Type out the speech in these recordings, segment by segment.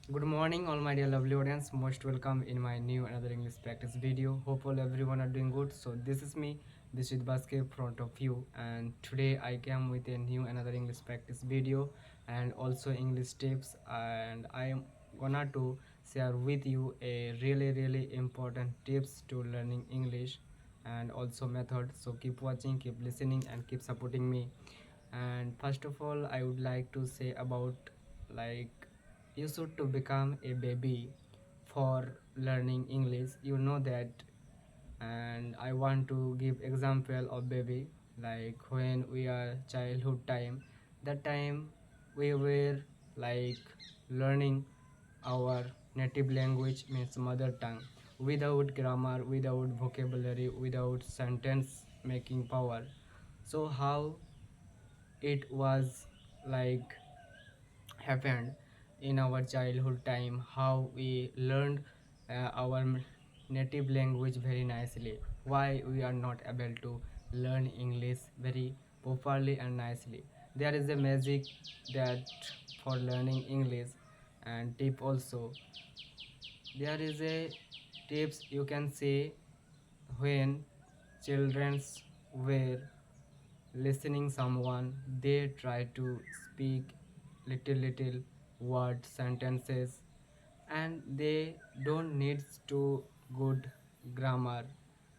Good morning, all my dear lovely audience. Most welcome in my new another English practice video. Hope all everyone are doing good. So this is me, Biswajit Basket, in front of you, and today I came with a new another English practice video and also English tips. And I am gonna to share with you a really important tips to learning English and also method. So keep watching, keep listening, and keep supporting me. And first of all, I would like to say about like you should to become a baby for learning English, you know that. And I want to give example of baby, like when we are childhood time, that time we were like learning our native language, means mother tongue, without grammar, without vocabulary, without sentence making power. So how it was like happened in our childhood time, how we learned our native language very nicely, why we are not able to learn English very properly and nicely. There is a magic that for learning English. And tip also, there is a tips you can say. When childrens were listening someone, they try to speak little word sentences, and they don't need to good grammar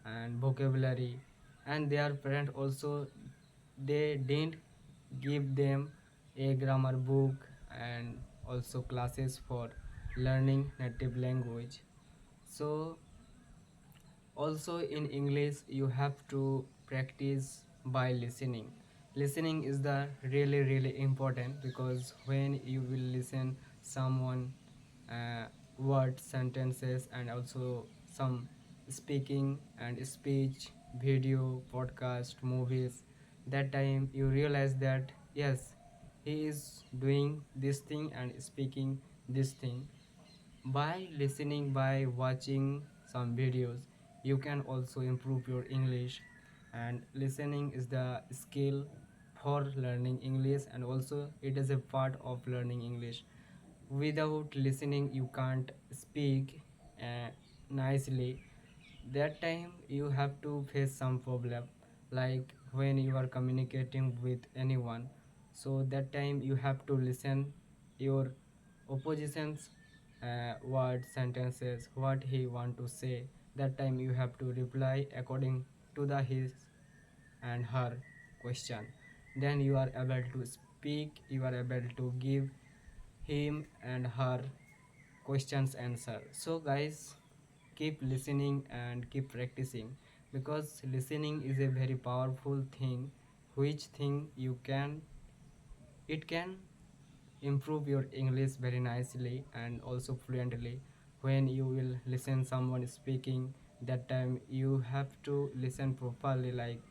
and vocabulary. And their parent also, they didn't give them a grammar book and also classes for learning native language. So also in English you have to practice by listening. Listening is the really important, because when you will listen someone words, sentences, and also some speaking and speech, video, podcast, movies, that time you realize that yes, he is doing this thing and speaking this thing. By listening, by watching some videos, you can also improve your English. And listening is the skill for learning English, and also it is a part of learning English. Without listening you can't speak uh, nicely. That time you have to face some problem, like when you are communicating with anyone. So that time you have to listen your opposition's words, sentences, what he want to say. That time you have to reply according to the his and her question. Then you are able to speak, you are able to give him and her questions answer. So guys, keep listening and keep practicing, because listening is a very powerful thing, which thing you can, it can improve your English very nicely and also fluently. When you will listen someone speaking, that time you have to listen properly, like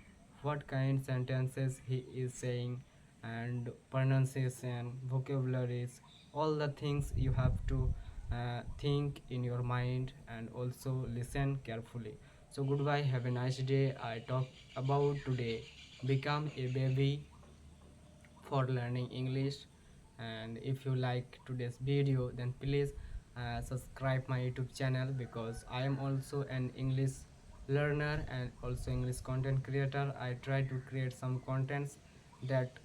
what kind sentences he is saying, and pronunciation, vocabularies, all the things you have to think in your mind and also listen carefully. So goodbye, have a nice day. I talk about today, become a baby for learning English. And if you like today's video, then please subscribe my YouTube channel, because I am also an English learner and also English content creator. I try to create some contents that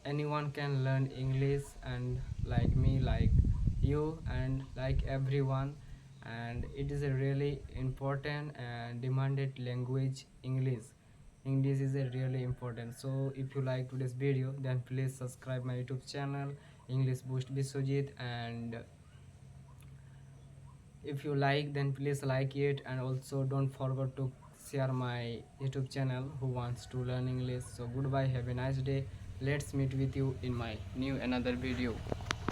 anyone can learn English, and like me, like you, and like everyone. And it is a really important and demanded language, English. English is a really important. So if you like today's video, then please subscribe my YouTube channel, English Boost Biswajit. And if you like, then please like it, and also don't forget to share my YouTube channel who wants to learn English. So goodbye, have a nice day. Let's meet with you in my new another video.